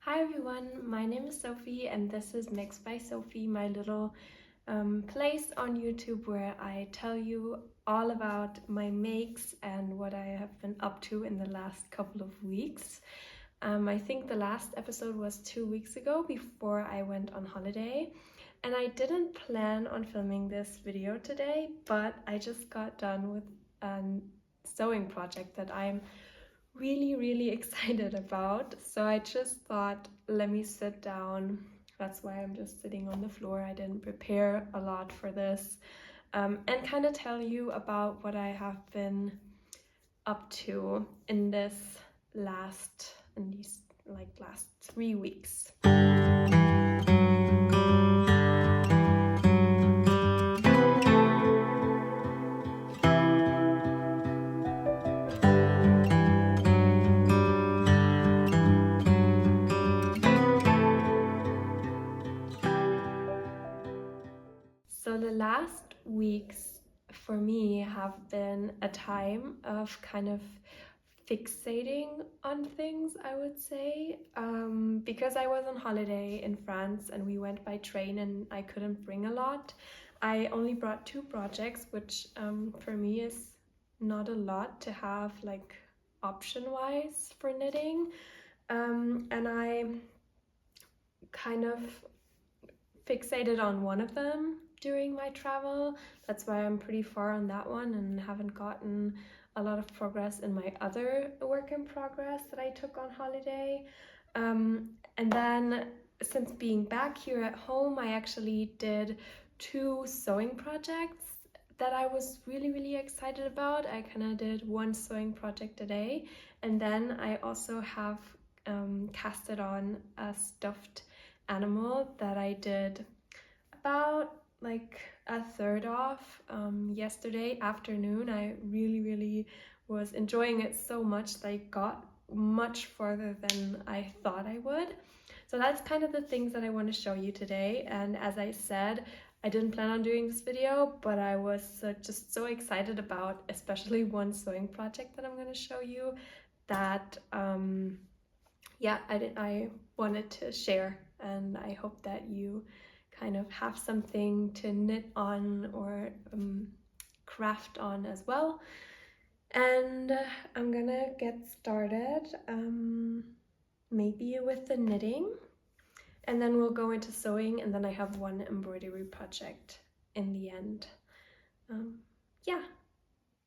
Hi everyone, my name is Sophie and this is Mixed by Sophie, my little place on YouTube where I tell you all about my makes and what I have been up to in the last couple of weeks. I think the last episode was 2 weeks ago before I went on holiday, and I didn't plan on filming this video today, but I just got done with a sewing project that I'm really excited about. So I just thought, let me sit down. That's why I'm just sitting on the floor. I didn't prepare a lot for this, and kind of tell you about what I have been up to in these last 3 weeks. So the last weeks for me have been a time of kind of fixating on things, I would say, because I was on holiday in France and we went by train and I couldn't bring a lot. I only brought 2 projects, which for me is not a lot to have like option-wise for knitting, and I kind of fixated on one of them during my travel. That's why I'm pretty far on that one and haven't gotten a lot of progress in my other work in progress that I took on holiday. And then since being back here at home, I actually did 2 sewing projects that I was really excited about. I kind of did 1 sewing project a day, and then I also have casted on a stuffed animal that I did about like a third of yesterday afternoon. I really was enjoying it so much that I got much farther than I thought I would. So that's kind of the things that I want to show you today. And as I said, I didn't plan on doing this video, but I was just so excited about especially one sewing project that I'm going to show you that I wanted to share, and I hope that you kind of have something to knit on or craft on as well. And I'm gonna get started maybe with the knitting, and then we'll go into sewing, and then I have 1 embroidery project in the end. Yeah,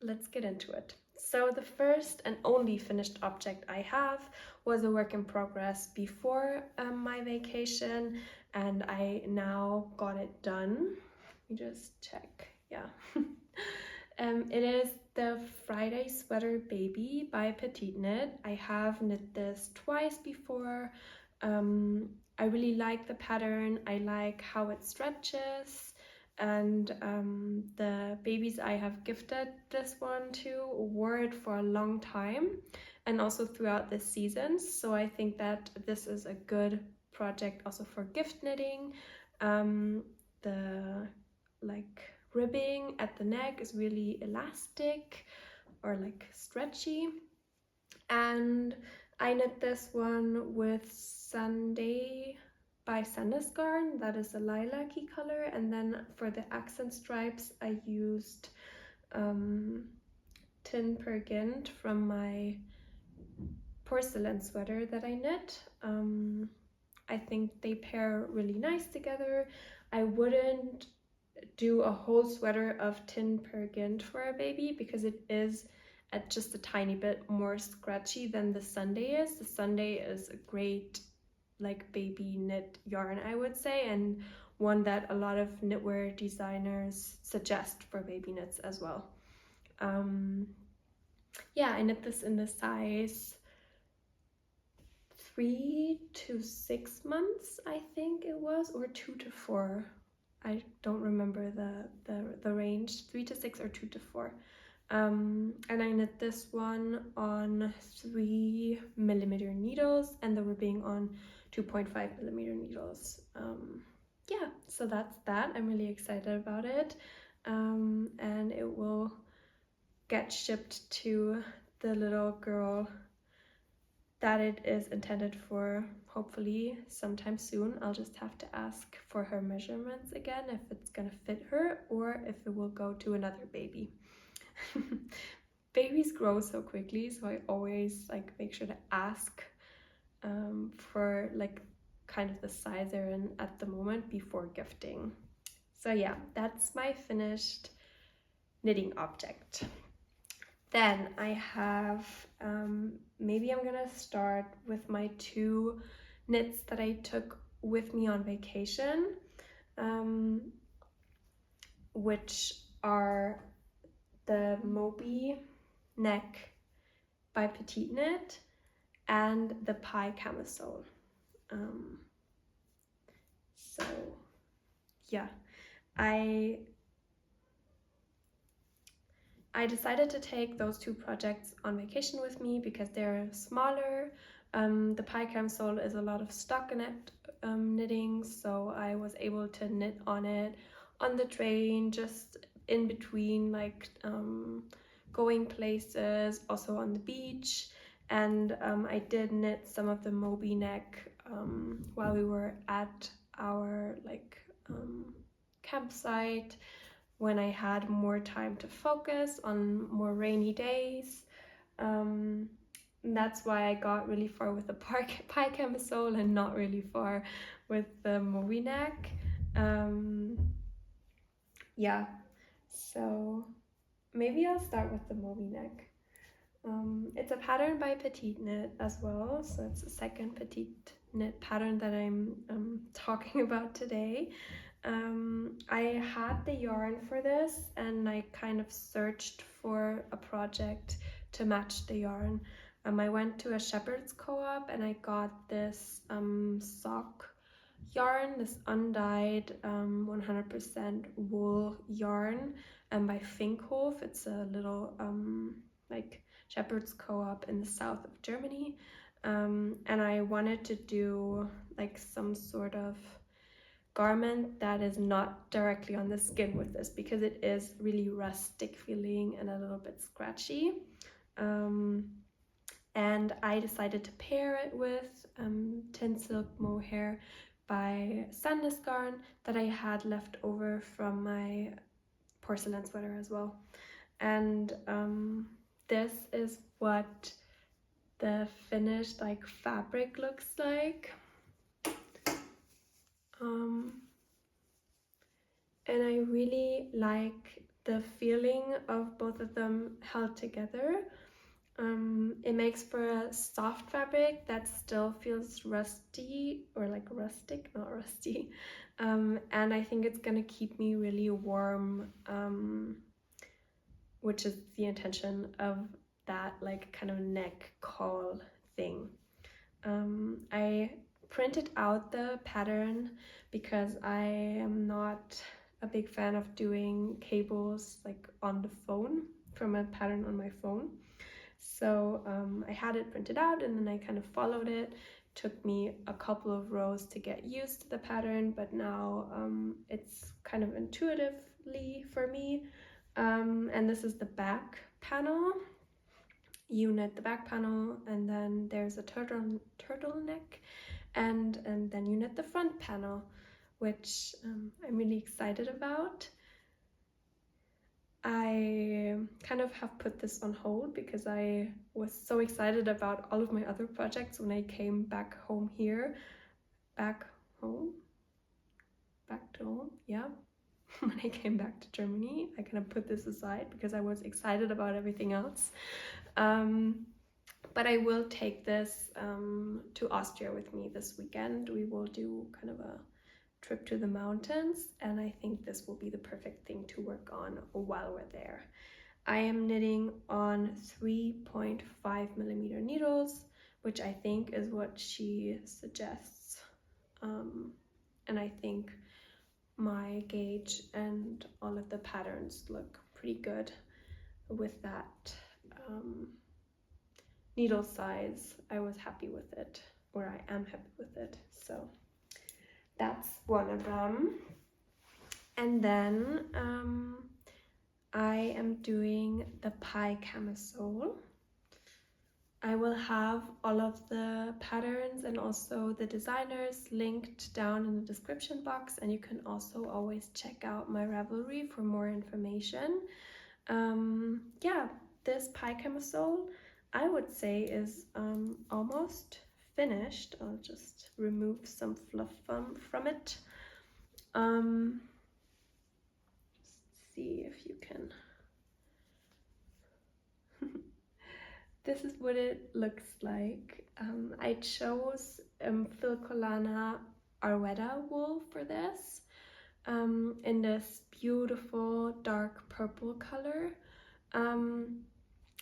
let's get into it. So the first and only finished object I have was a work in progress before my vacation, and I now got it done. Let me just check. Yeah. It is the Friday Sweater Baby by Petite Knit. I have knit this twice before. I really like the pattern. I like how it stretches, and the babies I have gifted this one to wore it for a long time and also throughout the seasons. So I think that this is a good project also for gift knitting. The ribbing at the neck is really elastic or like stretchy, and I knit this one with Sunday by Sandesgarn. That is a lilac-y color, and then for the accent stripes I used Tin Per Gint from my porcelain sweater that I knit. I think they pair really nice together. I wouldn't do a whole sweater of Tin Per Gint for a baby because it is just a tiny bit more scratchy than the Sunday is. The Sunday is a great like baby knit yarn, I would say, and one that a lot of knitwear designers suggest for baby knits as well. Yeah, I knit this in the size 3 to 6 months, I think it was, or 2 to 4. I don't remember the range, 3 to 6 or 2 to 4. And I knit this one on 3mm needles and the ribbing on 2.5mm needles. Yeah, so that's that. I'm really excited about it, and it will get shipped to the little girl that it is intended for hopefully sometime soon. I'll just have to ask for her measurements again if it's gonna fit her or if it will go to another baby. Babies grow so quickly, so I always like make sure to ask for like kind of the size they're in at the moment before gifting. So yeah, that's my finished knitting object. Then I have, maybe I'm gonna start with my 2 knits that I took with me on vacation, which are the Moby Neck by Petite Knit and the Pie Camisole. So yeah, I decided to take those 2 projects on vacation with me because they're smaller. The Pie Camisole is a lot of stockinette knitting, so I was able to knit on it on the train, just in between like going places, also on the beach. And I did knit some of the Moby Neck while we were at our like campsite, when I had more time to focus on more rainy days. That's why I got really far with the Pie Camisole and not really far with the Moby Neck. Yeah, so maybe I'll start with the Moby Neck. It's a pattern by Petite Knit as well, so it's the second Petite Knit pattern that I'm talking about today. I had the yarn for this and I kind of searched for a project to match the yarn. I went to a shepherd's co-op and I got this sock yarn, this undyed 100% wool yarn by Finkhof. It's a little like shepherd's co-op in the south of Germany, and I wanted to do like some sort of garment that is not directly on the skin with this, because it is really rustic feeling and a little bit scratchy. And I decided to pair it with Tin Silk Mohair by Sandnes Garn that I had left over from my porcelain sweater as well. And this is what the finished like fabric looks like. And I really like the feeling of both of them held together. It makes for a soft fabric that still feels rusty, or like rustic, not rusty. And I think it's gonna keep me really warm, which is the intention of that like kind of neck caul thing. I printed out the pattern because I am not a big fan of doing cables like on the phone from a pattern on my phone. So I had it printed out and then I kind of followed it. Took me a couple of rows to get used to the pattern, but now it's kind of intuitively for me. And this is the back panel. You knit the back panel and then there's a turtleneck, and then you knit the front panel, which I'm really excited about. I kind of have put this on hold because I was so excited about all of my other projects when I came back home here. Back to home, yeah. When I came back to Germany, I kind of put this aside because I was excited about everything else. But I will take this to Austria with me this weekend. We will do kind of a trip to the mountains, and I think this will be the perfect thing to work on while we're there. I am knitting on 3.5mm needles, which I think is what she suggests. And I think my gauge and all of the patterns look pretty good with that needle size. I was happy with it, or I am happy with it. So that's one of them. And then I am doing the Pie Camisole. I will have all of the patterns and also the designers linked down in the description box, and you can also always check out my Ravelry for more information. Yeah, this pie camisole I would say is almost finished. I'll just remove some fluff from it. Let's see if you can. This is what it looks like. I chose Filcolana Arwetta wool for this in this beautiful dark purple color.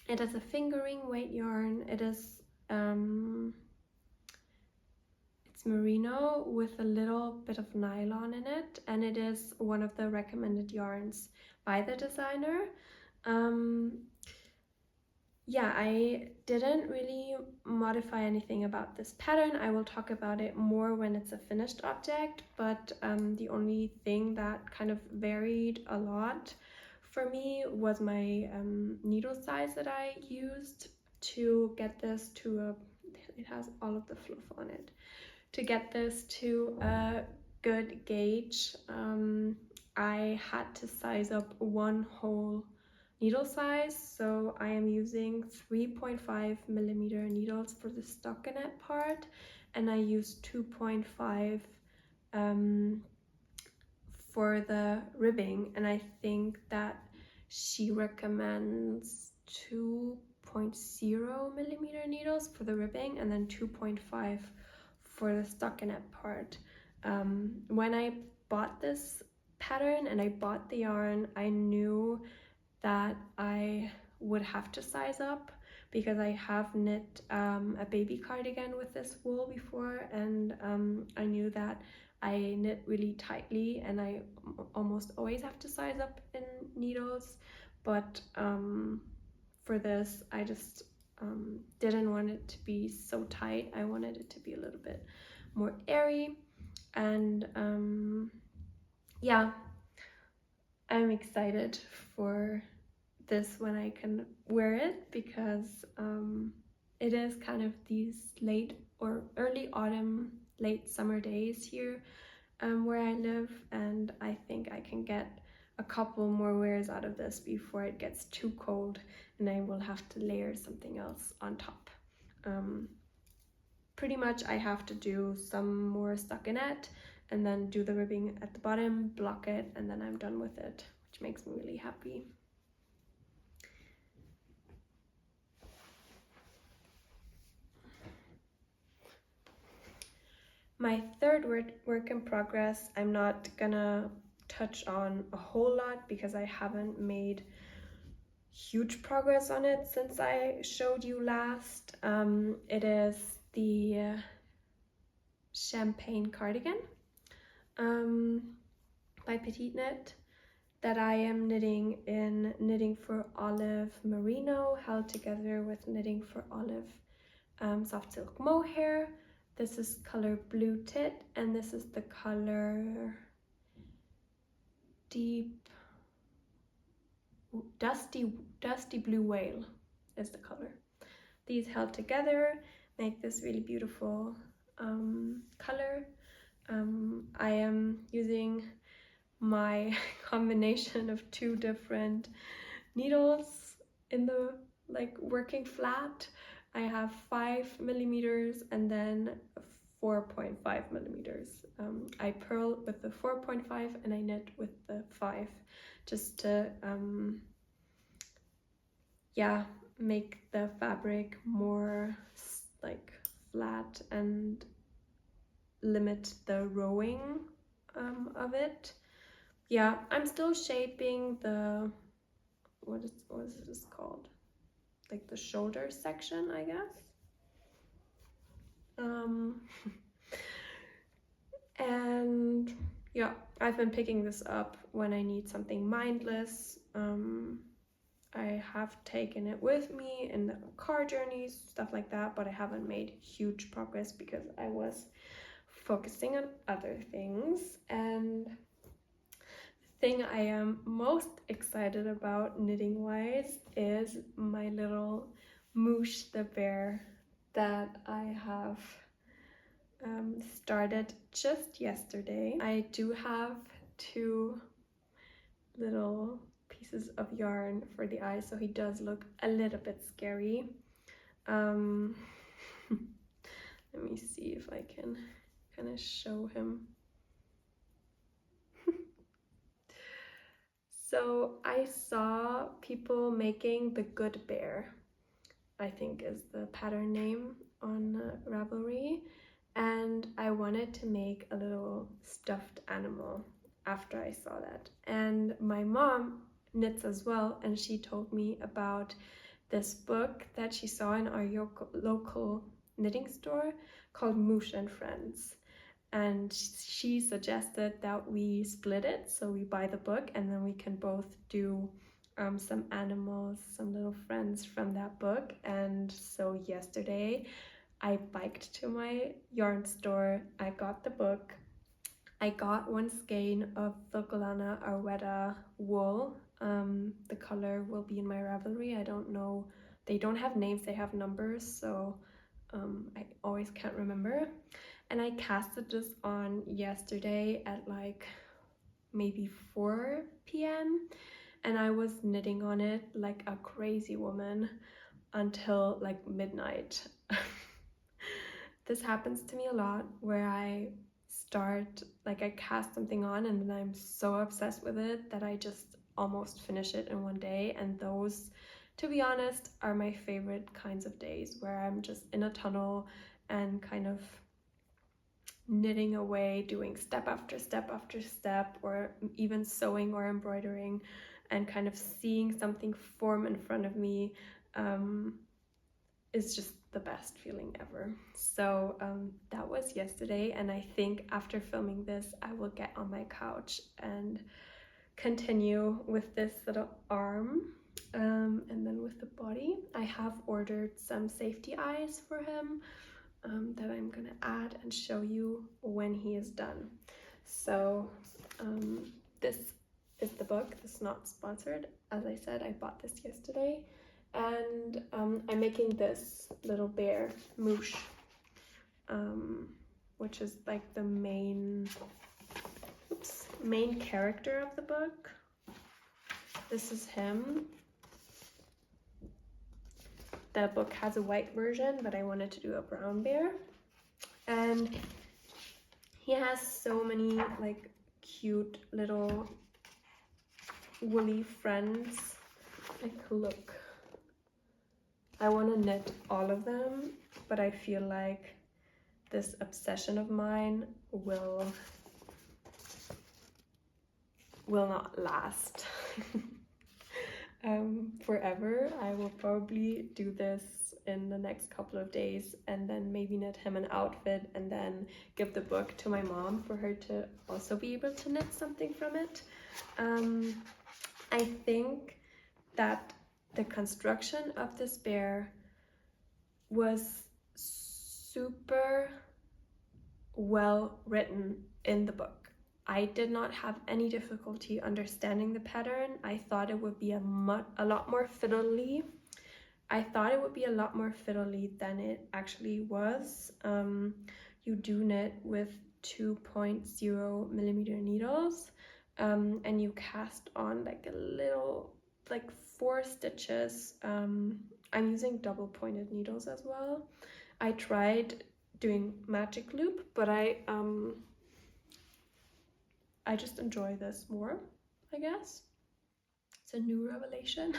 It is a fingering weight yarn. It's merino with a little bit of nylon in it, and it is one of the recommended yarns by the designer. Yeah, I didn't really modify anything about this pattern. I will talk about it more when it's a finished object, but the only thing that kind of varied a lot for me was my needle size that I used to get this to a, it has all of the fluff on it, to get this to a good gauge. I had to size up one whole needle size, so I am using 3.5 millimeter needles for the stockinette part, and I use 2.5 for the ribbing, and I think that she recommends 2.0 millimeter needles for the ribbing and then 2.5 for the stockinette part. When I bought this pattern and I bought the yarn, I knew that I would have to size up because I have knit a baby cardigan with this wool before, and I knew that I knit really tightly and I almost always have to size up in needles, but for this I just didn't want it to be so tight. I wanted it to be a little bit more airy, and yeah, I'm excited for this when I can wear it, because it is kind of these late or early autumn, late summer days here where I live, and I think I can get a couple more wears out of this before it gets too cold and I will have to layer something else on top. Pretty much I have to do some more stockinette and then do the ribbing at the bottom, block it, and then I'm done with it, which makes me really happy. My third work in progress, I'm not gonna touch on a whole lot because I haven't made huge progress on it since I showed you last. It is the champagne cardigan by Petite Knit that I am knitting in Knitting for Olive merino, held together with Knitting for Olive soft silk mohair. This is color Blue Tit, and this is the color Deep Dusty Blue Whale is the color. These held together make this really beautiful color. I am using my combination of two different needles in the working flat. I have 5 millimeters and then 4.5 millimeters. I purl with the 4.5 and I knit with the 5, just to yeah, make the fabric more flat and limit the rowing of it. Yeah, I'm still shaping the what is this called, like the shoulder section, I guess. And yeah, I've been picking this up when I need something mindless. I have taken it with me in the car journeys, stuff like that, but I haven't made huge progress because I was focusing on other things. And the thing I am most excited about knitting wise is my little Mouche the Bear that I have started just yesterday. I do have 2 little pieces of yarn for the eyes, so he does look a little bit scary. Let me see if I can kind of show him. So I saw people making the Good Bear, I think is the pattern name on Ravelry, and I wanted to make a little stuffed animal after I saw that. And my mom knits as well, and she told me about this book that she saw in our local knitting store called Mouche and Friends. And she suggested that we split it, so we buy the book and then we can both do some animals, some little friends from that book. And so yesterday I biked to my yarn store, I got the book, I got 1 skein of Vilcolana Arwetta wool. The color will be in my Ravelry. I don't know, they don't have names, they have numbers, so I always can't remember. And I casted this on yesterday at like maybe 4 p.m. and I was knitting on it like a crazy woman until like midnight. This happens to me a lot, where I start, like I cast something on and then I'm so obsessed with it that I just almost finish it in one day. And those, to be honest, are my favorite kinds of days, where I'm just in a tunnel and kind of knitting away, doing step after step after step, or even sewing or embroidering, and kind of seeing something form in front of me is just the best feeling ever. So that was yesterday, and I think after filming this I will get on my couch and continue with this little arm, and then with the body I have ordered some safety eyes for him that I'm gonna add and show you when he is done. So this is the book. This is not sponsored. As I said, I bought this yesterday, and I'm making this little bear, Mouche, which is like the main character of the book. This is him. The book has a white version, but I wanted to do a brown bear. And he has so many like cute little woolly friends. Like, look. I want to knit all of them, but I feel like this obsession of mine will not last. Forever. I will probably do this in the next couple of days and then maybe knit him an outfit and then give the book to my mom for her to also be able to knit something from it. I think that the construction of this bear was super well written in the book. I did not have any difficulty understanding the pattern. I thought it would be a lot more fiddly. I thought it would be a lot more fiddly than it actually was. You do knit with 2.0 millimeter needles, and you cast on like a little, like 4 stitches. I'm using double pointed needles as well. I tried doing magic loop, but I just enjoy this more, I guess. It's a new revelation.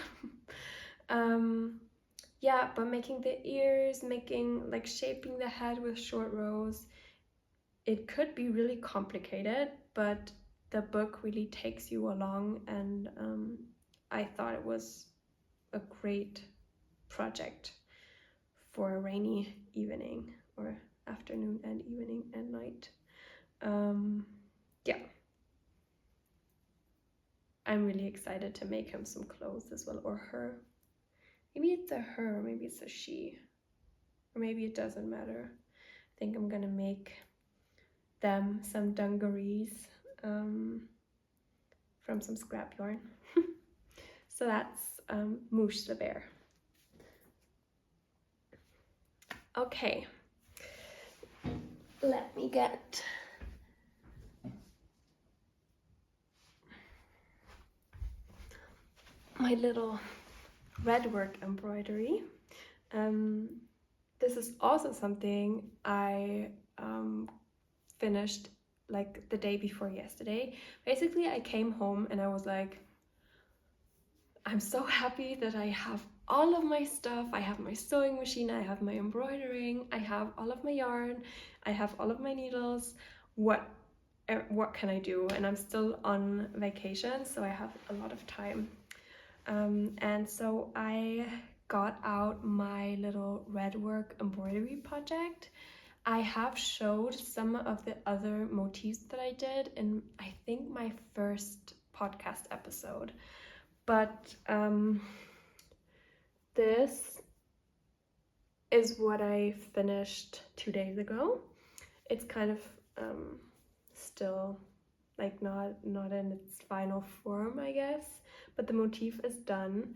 Yeah, but making the ears, making like shaping the head with short rows, it could be really complicated, but the book really takes you along, and I thought it was a great project for a rainy evening or afternoon and evening and night. Yeah. I'm really excited to make him some clothes as well, or her. Maybe it's a her, or maybe it's a she, or maybe it doesn't matter. I think I'm gonna make them some dungarees from some scrap yarn. So that's Mouche the Bear. Okay, let me get my little Redwork embroidery. This is also something I finished like the day before yesterday. Basically, I came home and I was like, I'm so happy that I have all of my stuff. I have my sewing machine, I have my embroidering, I have all of my yarn, I have all of my needles. What can I do? And I'm still on vacation, so I have a lot of time. And so I got out my little Redwork embroidery project. I have showed some of the other motifs that I did in, I think, my first podcast episode. But this is what I finished 2 days ago. It's kind of still like not in its final form, I guess, but the motif is done.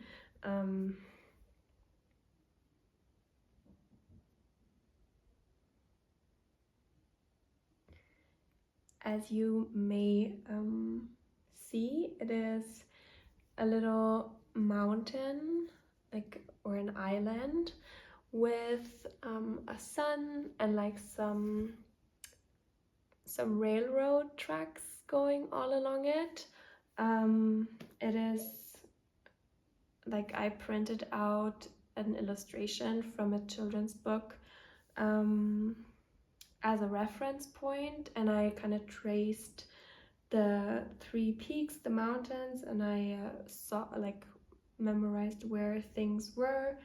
As you may see, it is a little mountain, like, or an island with a sun and like some railroad tracks going all along it. It is like I printed out an illustration from a children's book as a reference point, and I kind of traced the 3 peaks, the mountains, and I memorized where things were.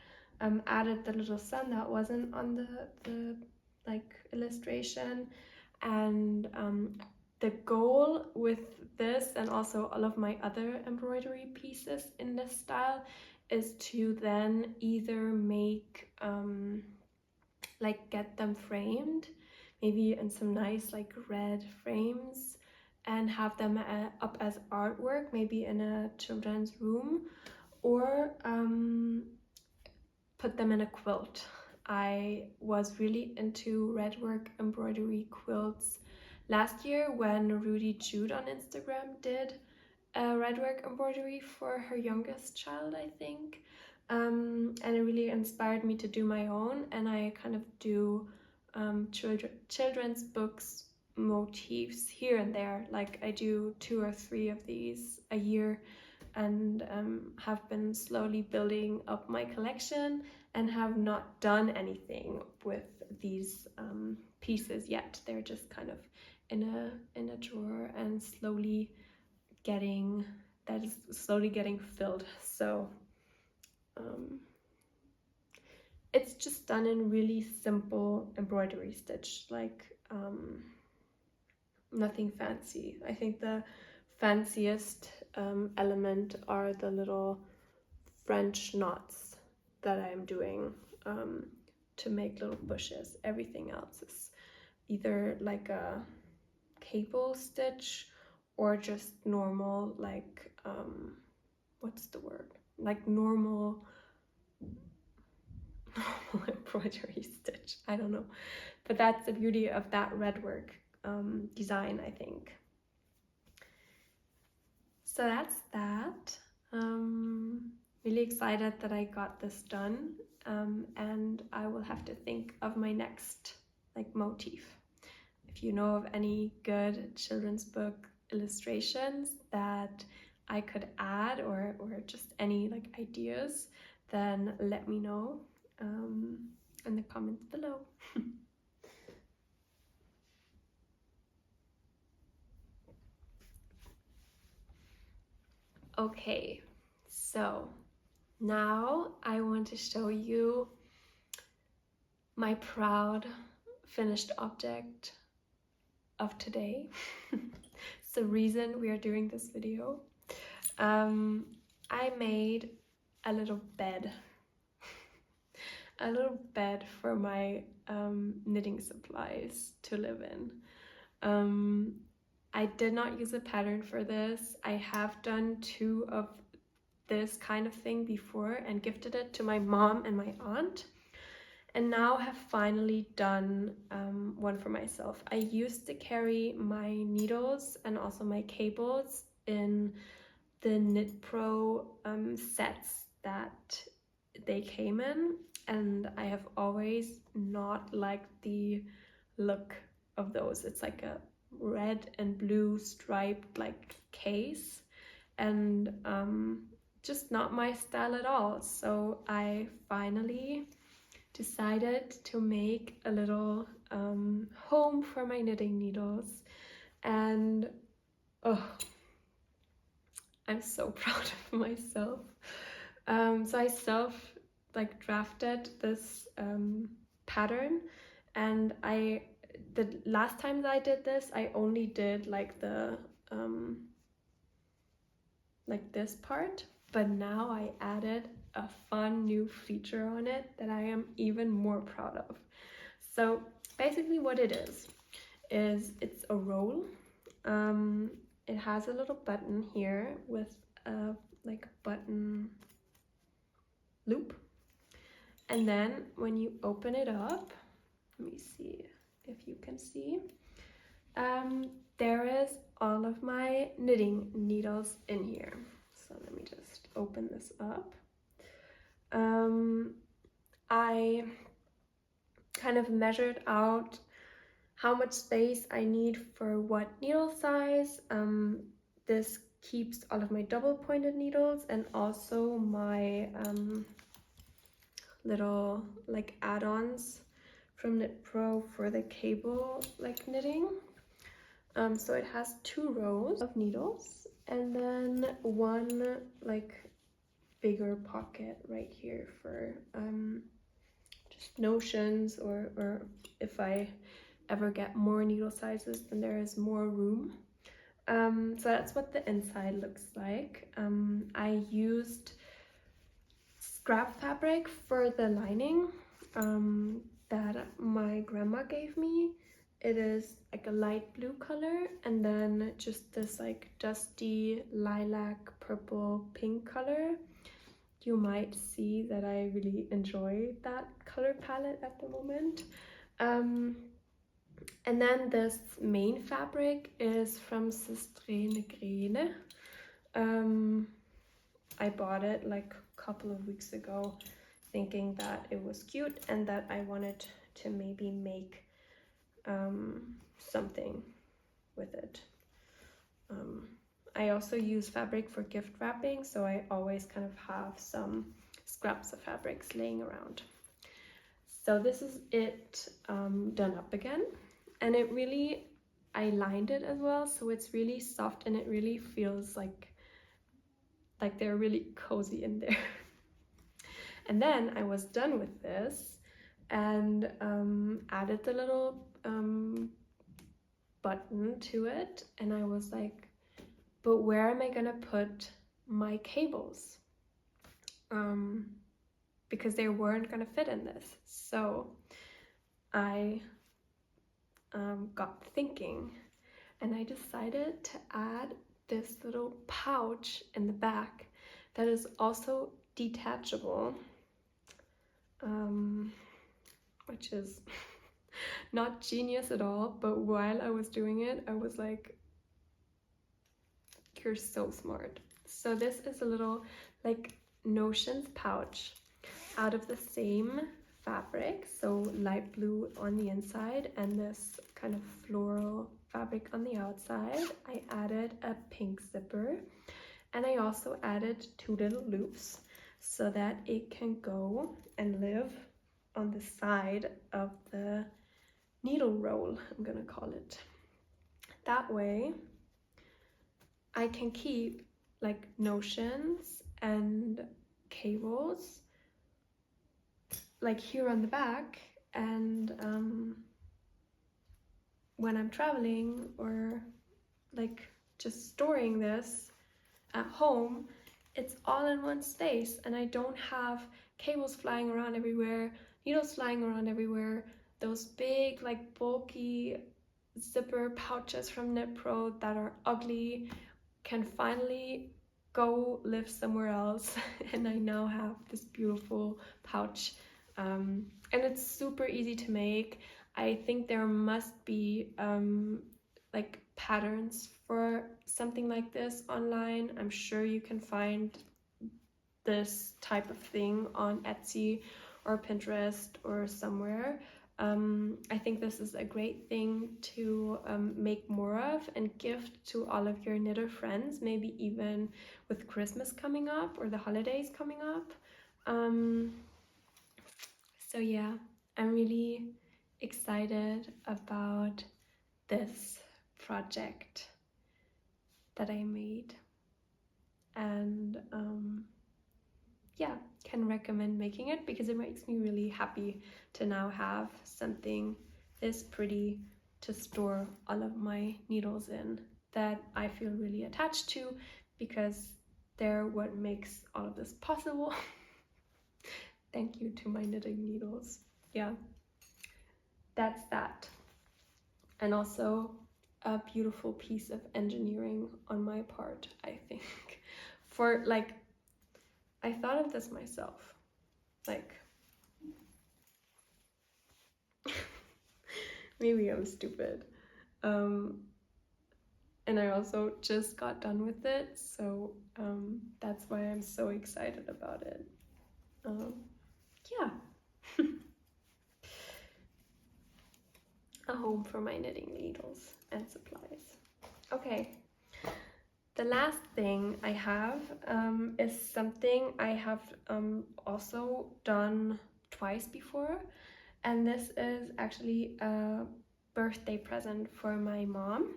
Added the little sun that wasn't on the like illustration, and the goal with this and also all of my other embroidery pieces in this style is to then either make like get them framed, maybe in some nice like red frames, and have them up as artwork, maybe in a children's room, or put them in a quilt. I was really into Redwork embroidery quilts last year when Rudy Jude on Instagram did Redwork embroidery for her youngest child, I think. And it really inspired me to do my own, and I kind of do children's books motifs here and there. Like I do 2 or 3 of these a year, and have been slowly building up my collection and have not done anything with these pieces yet. They're just kind of in a drawer and slowly getting filled. So it's just done in really simple embroidery stitch, like nothing fancy. I think the fanciest element are the little French knots that I'm doing to make little bushes. Everything else is either like a cable stitch or just normal, like what's the word, like normal embroidery stitch. I don't know, but that's the beauty of that Redwork design, I think. So that's that. Really excited that I got this done, and I will have to think of my next like motif. If you know of any good children's book illustrations that I could add, or just any like ideas, then let me know in the comments below. Okay, so now I want to show you my proud finished object of today. It's the reason we are doing this video. I made a little bed. A little bed for my knitting supplies to live in. I did not use a pattern for this. I have done 2 of this kind of thing before and gifted it to my mom and my aunt. and now have finally done one for myself. I used to carry my needles and also my cables in the Knit Pro sets that they came in, and I have always not liked the look of those. It's like a red and blue striped like case, and just not my style at all. So I finally decided to make a little home for my knitting needles, and oh, I'm so proud of myself. So I drafted this pattern, and the last time that I did this, I only did like the like this part, but now I added a fun new feature on it that I am even more proud of. So basically what it is it's a roll. It has a little button here with a like button loop, and then when you open it up, let me see if you can see, there is all of my knitting needles in here. So let me just open this up. I kind of measured out how much space I need for what needle size. This keeps all of my double pointed needles and also my little like add-ons from Knit Pro for the cable like knitting. So it has 2 rows of needles and then one like bigger pocket right here for just notions, or if I ever get more needle sizes, then there is more room. So that's what the inside looks like. I used scrap fabric for the lining that my grandma gave me. It is like a light blue color, and then just this like dusty lilac, purple, pink color. You might see that I really enjoy that color palette at the moment. And then this main fabric is from Sistrene Grene. I bought it like a couple of weeks ago, thinking that it was cute and that I wanted to maybe make something with it. I also use fabric for gift wrapping, so I always kind of have some scraps of fabrics laying around. So this is it done up again, and it really, I lined it as well, so it's really soft and it really feels like they're really cozy in there. And then I was done with this and added the little button to it, and I was like, but where am I gonna put my cables? Because they weren't gonna fit in this. So I got thinking, and I decided to add this little pouch in the back that is also detachable, which is not genius at all, but while I was doing it, I was like, you're so smart. So this is a little like notions pouch out of the same fabric, so light blue on the inside and this kind of floral fabric on the outside. I added a pink zipper, and I also added 2 little loops so that it can go and live on the side of the needle roll, I'm gonna call it. That way I can keep like notions and cables like here on the back, and when I'm traveling or like just storing this at home, it's all in one space and I don't have cables flying around everywhere, needles flying around everywhere. Those big like bulky zipper pouches from Knit Pro that are ugly can finally go live somewhere else, and I now have this beautiful pouch and it's super easy to make. I think there must be like patterns for something like this online. I'm sure you can find this type of thing on Etsy or Pinterest or somewhere. I think this is a great thing to make more of and gift to all of your knitter friends, maybe even with Christmas coming up or the holidays coming up. So yeah, I'm really excited about this project that I made, and yeah, can recommend making it because it makes me really happy to now have something this pretty to store all of my needles in that I feel really attached to, because they're what makes all of this possible. Thank you to my knitting needles. Yeah, that's that. And also a beautiful piece of engineering on my part, I think. For like, I thought of this myself. Like, maybe I'm stupid. And I also just got done with it, so that's why I'm so excited about it. Yeah. A home for my knitting needles and supplies. Okay. The last thing I have is something I have also done twice before, and this is actually a birthday present for my mom.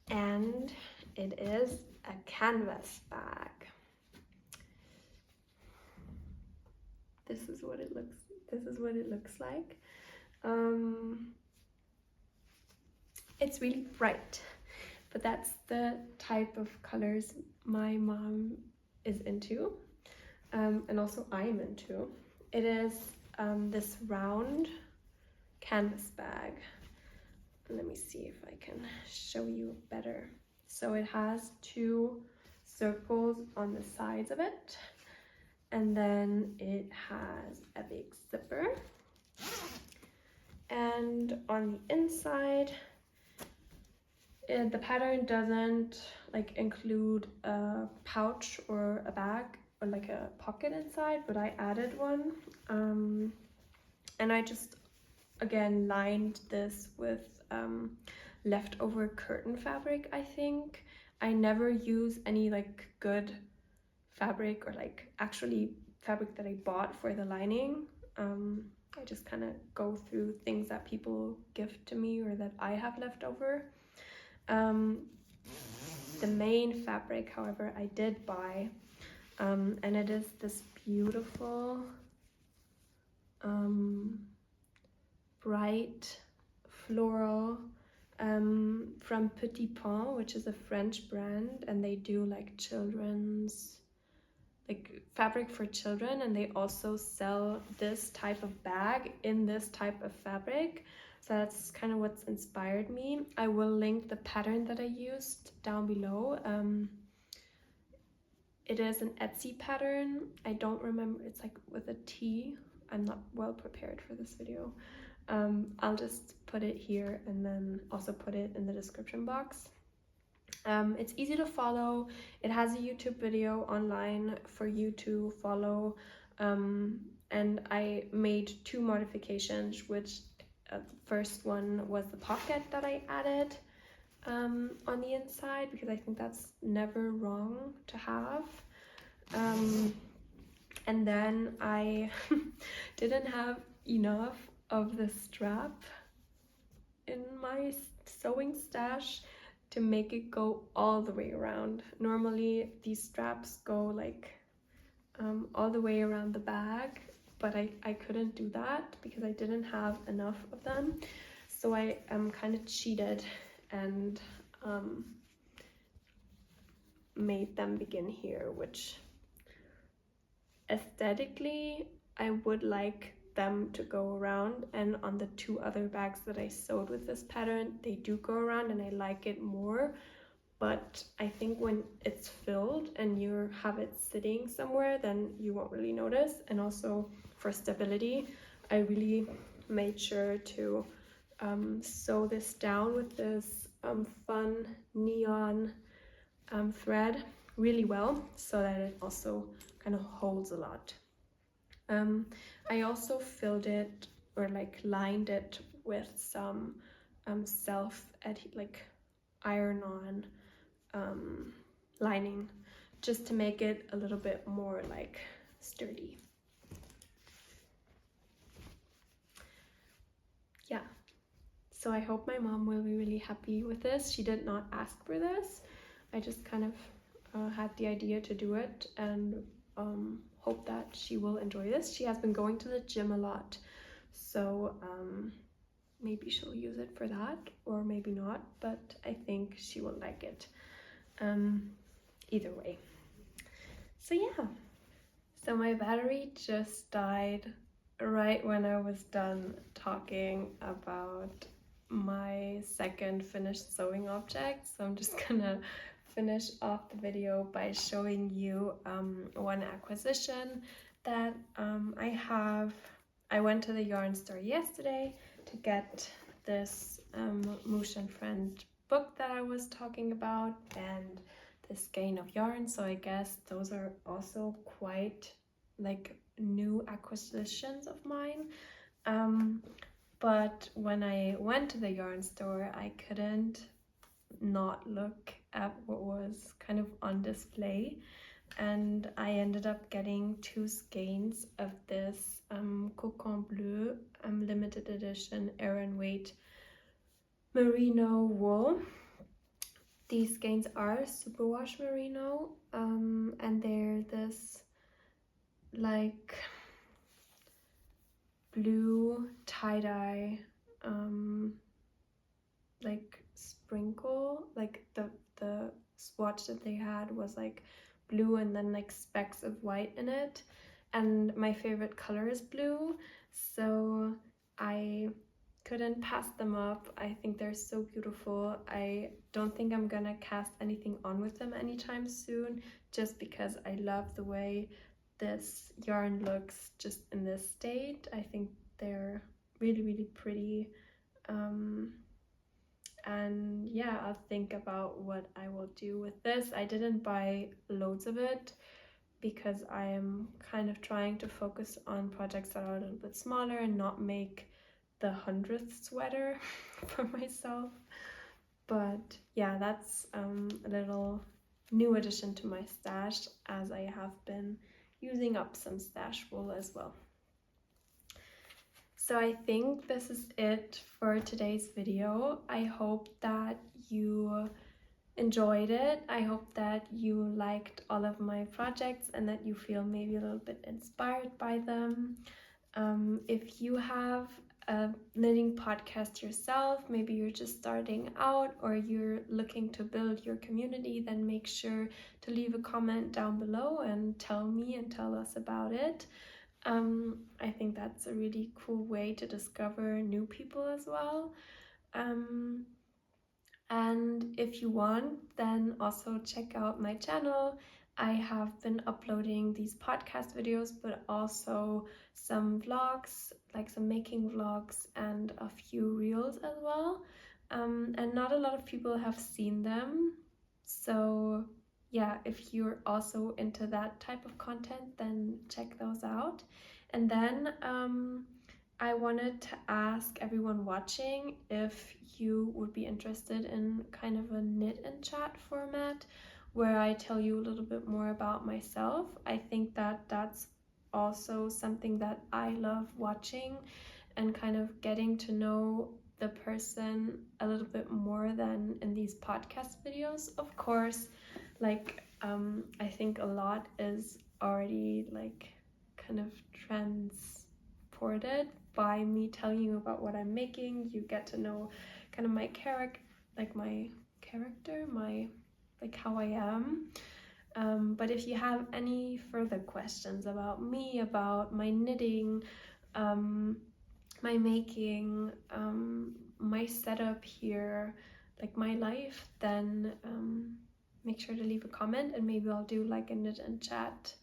And it is a canvas bag. This is what it looks like. It's really bright, but that's the type of colors my mom is into, and also I'm into. It is this round canvas bag. Let me see if I can show you better. So it has 2 circles on the sides of it, and then it has a big zipper, and on the inside the pattern doesn't like include a pouch or a bag or like a pocket inside, but I added one, and I just again lined this with leftover curtain fabric. I think I never use any like good fabric or like actually fabric that I bought for the lining. I just kind of go through things that people gift to me or that I have left over. The main fabric, however, I did buy, and it is this beautiful bright floral from Petit Pain, which is a French brand, and they do like children's like fabric for children, and they also sell this type of bag in this type of fabric. So that's kind of what's inspired me. I will link the pattern that I used down below. It is an Etsy pattern. I don't remember, it's like with a T. I'm not well prepared for this video. I'll just put it here and then also put it in the description box. It's easy to follow. It has a YouTube video online for you to follow, and I made 2 modifications, which the first one was the pocket that I added on the inside, because I think that's never wrong to have. And then I didn't have enough of the strap in my sewing stash to make it go all the way around. Normally these straps go like all the way around the bag, but I couldn't do that because I didn't have enough of them. So I kind of cheated and made them begin here, which aesthetically I would like them to go around, and on the 2 other bags that I sewed with this pattern, they do go around and I like it more, but I think when it's filled and you have it sitting somewhere, then you won't really notice. And also for stability, I really made sure to sew this down with this fun neon thread really well, so that it also kind of holds a lot. I also filled it, or like lined it with some like iron-on lining, just to make it a little bit more like sturdy. Yeah, so I hope my mom will be really happy with this. She did not ask for this. I just kind of had the idea to do it, and hope that she will enjoy this. She has been going to the gym a lot, so maybe she'll use it for that, or maybe not, but I think she will like it either way. So yeah, so my battery just died right when I was done talking about my second finished sewing object, so I'm just gonna finish off the video by showing you one acquisition that I have. I went to the yarn store yesterday to get this Mouche and Friend book that I was talking about, and this skein of yarn, so I guess those are also quite like new acquisitions of mine. But when I went to the yarn store, I couldn't not look at what was kind of on display, and I ended up getting 2 skeins of this Cocon Bleu limited edition Aran weight merino wool. These skeins are superwash merino, and they're this like blue tie-dye like sprinkle, like the swatch that they had was like blue and then like specks of white in it, and my favorite color is blue, so I couldn't pass them up. I think they're so beautiful. I don't think I'm gonna cast anything on with them anytime soon, just because I love the way this yarn looks just in this state. I think they're really, really pretty. And yeah, I'll think about what I will do with this. I didn't buy loads of it because I am kind of trying to focus on projects that are a little bit smaller and not make the 100th sweater for myself. But yeah, that's a little new addition to my stash, as I have been using up some stash wool as well. So I think this is it for today's video. I hope that you enjoyed it. I hope that you liked all of my projects and that you feel maybe a little bit inspired by them. If you have a knitting podcast yourself, maybe you're just starting out or you're looking to build your community, then make sure to leave a comment down below and tell me and tell us about it. I think that's a really cool way to discover new people as well. And if you want, then also check out my channel. I have been uploading these podcast videos, but also some vlogs, like some making vlogs and a few reels as well. And not a lot of people have seen them. So yeah, if you're also into that type of content, then check those out. And then I wanted to ask everyone watching if you would be interested in kind of a knit and chat format where I tell you a little bit more about myself. I think that that's also something that I love watching, and kind of getting to know the person a little bit more than in these podcast videos. Of course, like I think a lot is already like kind of transported by me telling you about what I'm making. You get to know kind of my character, like how I am. But if you have any further questions about me, about my knitting, my making, my setup here, like my life, then make sure to leave a comment, and maybe I'll do like a knit and chat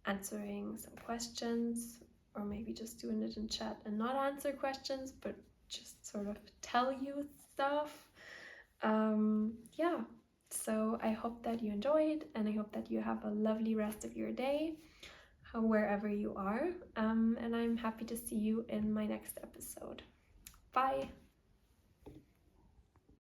answering some questions, or maybe just do a knit and chat and not answer questions, but just sort of tell you stuff. Yeah, so I hope that you enjoyed, and I hope that you have a lovely rest of your day, wherever you are, and I'm happy to see you in my next episode. Bye!